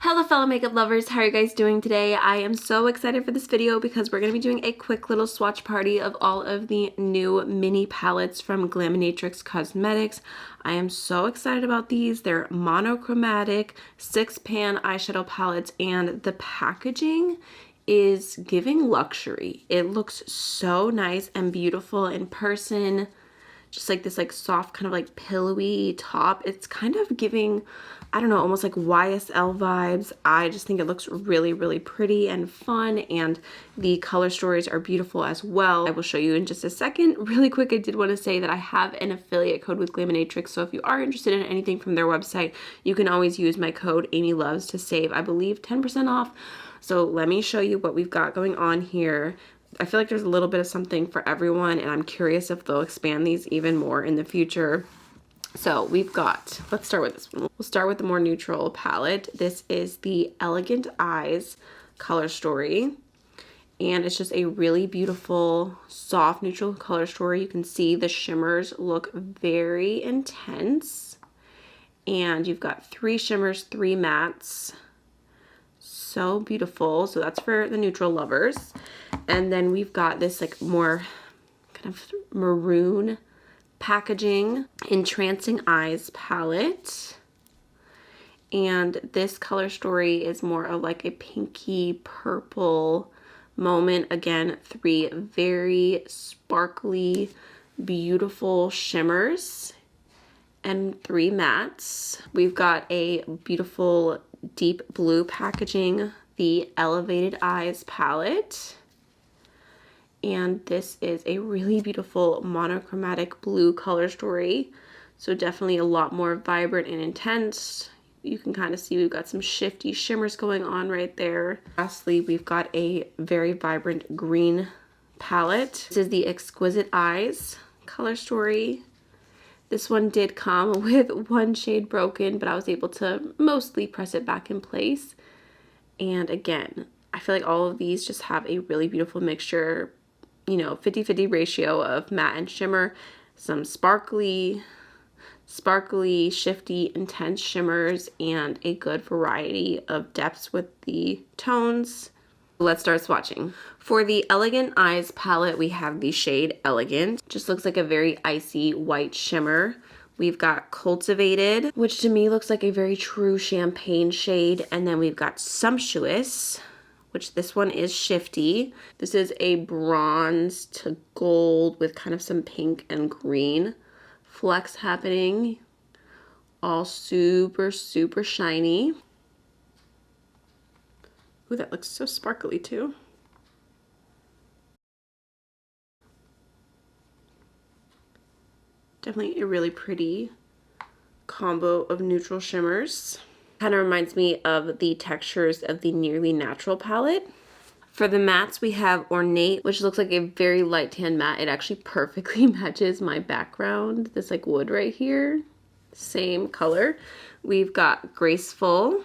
Hello fellow makeup lovers, how are you guys doing today? I am so excited for this video because we're going to be doing a quick little swatch party of all of the new mini palettes from Glaminatrix Cosmetics. I am so excited about these. They're monochromatic 6-pan eyeshadow palettes and the packaging is giving luxury. It looks so nice and beautiful in person. Just like this soft kind of like pillowy top. It's kind of giving, I don't know, almost like YSL vibes. I just think it looks really, really pretty and fun, and the color stories are beautiful as well. I will show you in just a second. Really quick, I did want to say that I have an affiliate code with Glaminatrix, so if you are interested in anything from their website, you can always use my code AMYLOVES to save, I believe, 10% off. So let me show you what we've got going on here. I feel like there's a little bit of something for everyone, and I'm curious if they'll expand these even more in the future. So we've got, let's start with this one. We'll start with the more neutral palette. This is the Elegant Eyes color story, and it's just a really beautiful, soft, neutral color story. You can see the shimmers look very intense, and you've got 3 shimmers, 3 mattes. So beautiful. So that's for the neutral lovers. And then we've got this like more kind of maroon packaging, Entrancing Eyes palette. And this color story is more of like a pinky purple moment. Again, 3 very sparkly, beautiful shimmers and 3 mattes. We've got a beautiful deep blue packaging, the Elevated Eyes palette. And this is a really beautiful monochromatic blue color story. So definitely a lot more vibrant and intense. You can kind of see we've got some shifty shimmers going on right there. Lastly, we've got a very vibrant green palette. This is the Exquisite Eyes color story. This one did come with 1 shade broken, but I was able to mostly press it back in place. And again, I feel like all of these just have a really beautiful mixture, you know, 50-50 ratio of matte and shimmer, some sparkly, shifty, intense shimmers, and a good variety of depths with the tones. Let's start swatching. For the Elegant Eyes palette, we have the shade Elegant. Just looks like a very icy white shimmer. We've got Cultivated, which to me looks like a very true champagne shade. And then we've got Sumptuous, which this one is shifty. This is a bronze to gold with kind of some pink and green flecks happening. All super, super shiny. Ooh, that looks so sparkly too. Definitely a really pretty combo of neutral shimmers. Kind of reminds me of the textures of the Nearly Natural palette. For the mattes, we have Ornate, which looks like a very light tan matte. It actually perfectly matches my background, this like wood right here. Same color. We've got Graceful,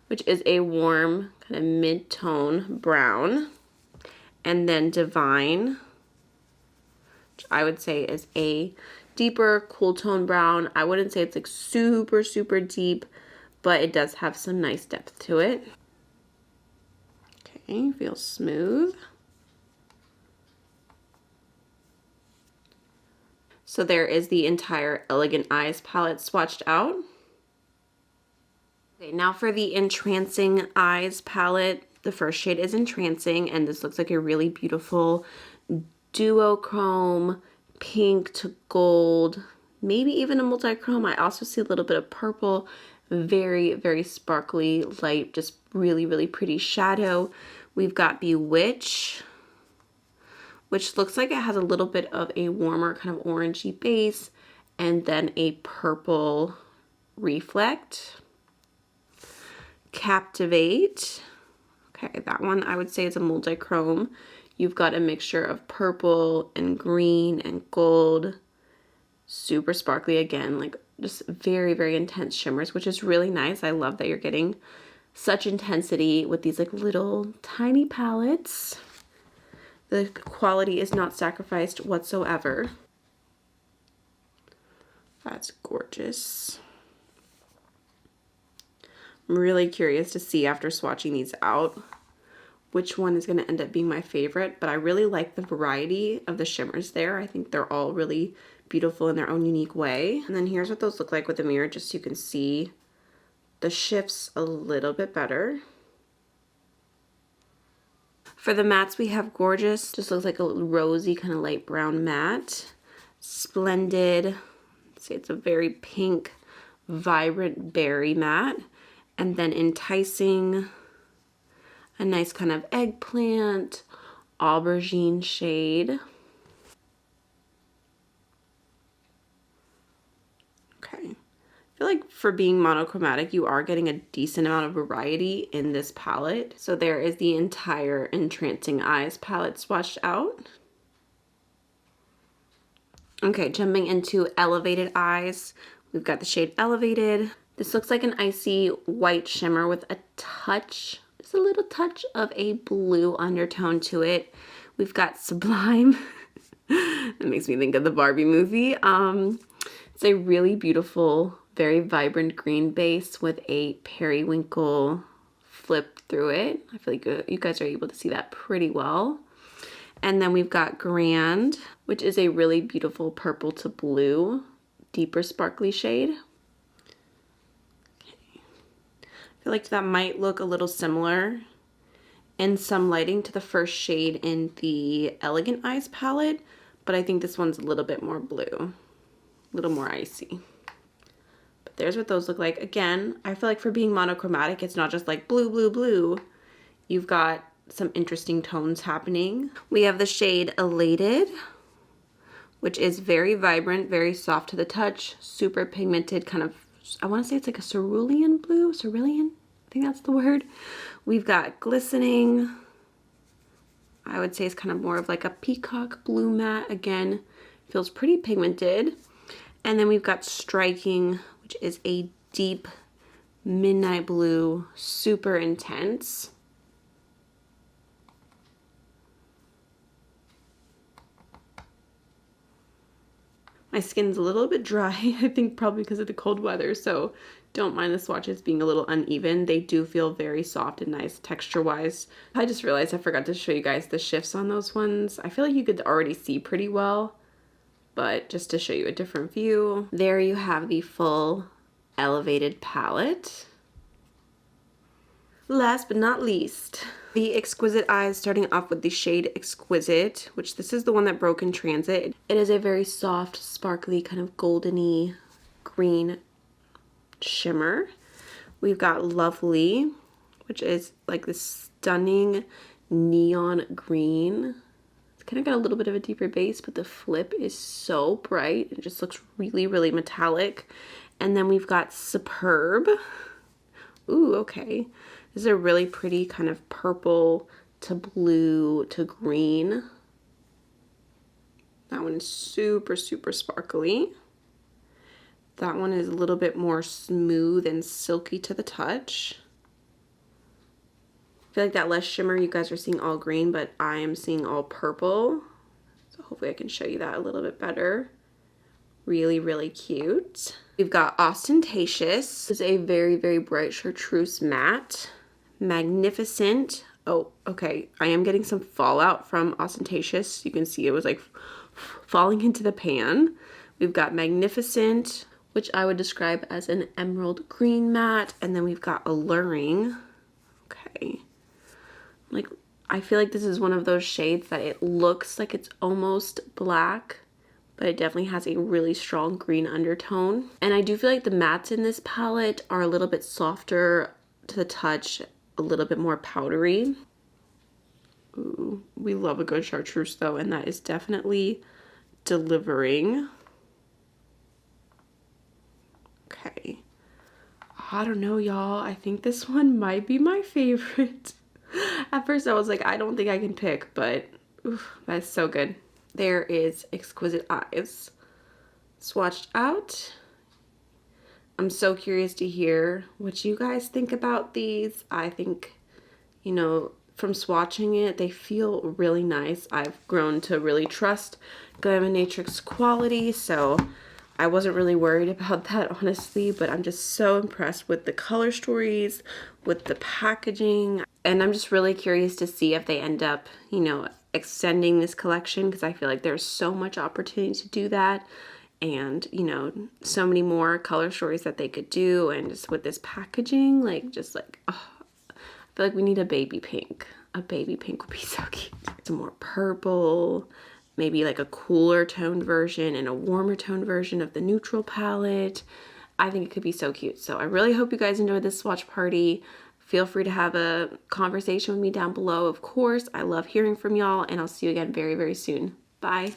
which is a warm kind of mid-tone brown. And then Divine, which I would say is a deeper cool tone brown. I wouldn't say it's like super, super deep, but it does have some nice depth to it. Okay, feels smooth. So there is the entire Elegant Eyes palette swatched out. Okay, now for the Entrancing Eyes palette. The first shade is Entrancing, and this looks like a really beautiful duochrome, pink to gold, maybe even a multi-chrome. I also see a little bit of purple, very, very sparkly, light, just really, really pretty shadow. We've got Bewitch, which looks like it has a little bit of a warmer kind of orangey base, and then a purple reflect. Captivate. Okay, that one I would say is a multi-chrome. You've got a mixture of purple and green and gold. Super sparkly again, like just very, very intense shimmers, which is really nice. I love that you're getting such intensity with these like little tiny palettes. The quality is not sacrificed whatsoever. That's gorgeous. I'm really curious to see after swatching these out which one is going to end up being my favorite, but I really like the variety of the shimmers there. I think they're all really beautiful in their own unique way. And then here's what those look like with the mirror, just so you can see the shifts a little bit better. For the mattes, we have Gorgeous. Just looks like a rosy kind of light brown matte. Splendid. Let's see, it's a very pink, vibrant berry matte. And then Enticing, a nice kind of eggplant, aubergine shade. Okay. I feel like for being monochromatic, you are getting a decent amount of variety in this palette. So there is the entire Entrancing Eyes palette swatched out. Okay, jumping into Elevated Eyes. We've got the shade Elevated. This looks like an icy white shimmer with a touch, just a little touch of a blue undertone to it. We've got Sublime. That makes me think of the Barbie movie. It's a really beautiful, very vibrant green base with a periwinkle flip through it. I feel like you guys are able to see that pretty well. And then we've got Grand, which is a really beautiful purple to blue, deeper sparkly shade. Okay. I feel like that might look a little similar in some lighting to the first shade in the Elegant Eyes palette, but I think this one's a little bit more blue, a little more icy. But there's what those look like. Again, I feel like for being monochromatic, it's not just like blue, blue, blue. You've got some interesting tones happening. We have the shade Elated, which is very vibrant, very soft to the touch, super pigmented, kind of, I want to say it's like a cerulean blue, cerulean, I think that's the word. We've got Glistening, I would say it's kind of more of like a peacock blue matte. Again, feels pretty pigmented. And then we've got Striking, which is a deep midnight blue, super intense. My skin's a little bit dry, I think probably because of the cold weather, so don't mind the swatches being a little uneven. They do feel very soft and nice texture-wise. I just realized I forgot to show you guys the shifts on those ones. I feel like you could already see pretty well, but just to show you a different view. There you have the full Elevated palette. Last but not least, the Exquisite Eyes, starting off with the shade Exquisite, which this is the one that broke in transit. It is a very soft, sparkly, kind of goldeny green shimmer. We've got Lovely, which is like this stunning neon green. It's kind of got a little bit of a deeper base, but the flip is so bright. It just looks really, really metallic. And then we've got Superb. Ooh, okay. This is a really pretty kind of purple to blue to green. That one is super, super sparkly. That one is a little bit more smooth and silky to the touch. I feel like that less shimmer, you guys are seeing all green, but I am seeing all purple. So hopefully I can show you that a little bit better. Really, really cute. We've got Ostentatious. This is a very, very bright chartreuse matte. Magnificent. Oh, okay. I am getting some fallout from Ostentatious. You can see it was like falling into the pan. We've got Magnificent, which I would describe as an emerald green matte. And then we've got Alluring. Okay. Like, I feel like this is one of those shades that it looks like it's almost black, but it definitely has a really strong green undertone. And I do feel like the mattes in this palette are a little bit softer to the touch, a little bit more powdery. Ooh, we love a good chartreuse though, and that is definitely delivering. Okay. I don't know, y'all. I think this one might be my favorite. At first I was like, I don't think I can pick, but oof, that's so good. There is Exquisite Eyes swatched out. I'm so curious to hear what you guys think about these. I think, you know, from swatching it, they feel really nice. I've grown to really trust Glaminatrix quality, so I wasn't really worried about that, honestly, but I'm just so impressed with the color stories, with the packaging, and I'm just really curious to see if they end up, you know, extending this collection, because I feel like there's so much opportunity to do that, and, you know, so many more color stories that they could do, and just with this packaging, like, just like, oh, I feel like we need a baby pink. A baby pink would be so cute. Some more purple, maybe like a cooler toned version and a warmer toned version of the neutral palette. I think it could be so cute. So I really hope you guys enjoyed this swatch party. Feel free to have a conversation with me down below, of course. I love hearing from y'all, and I'll see you again very, very soon. Bye.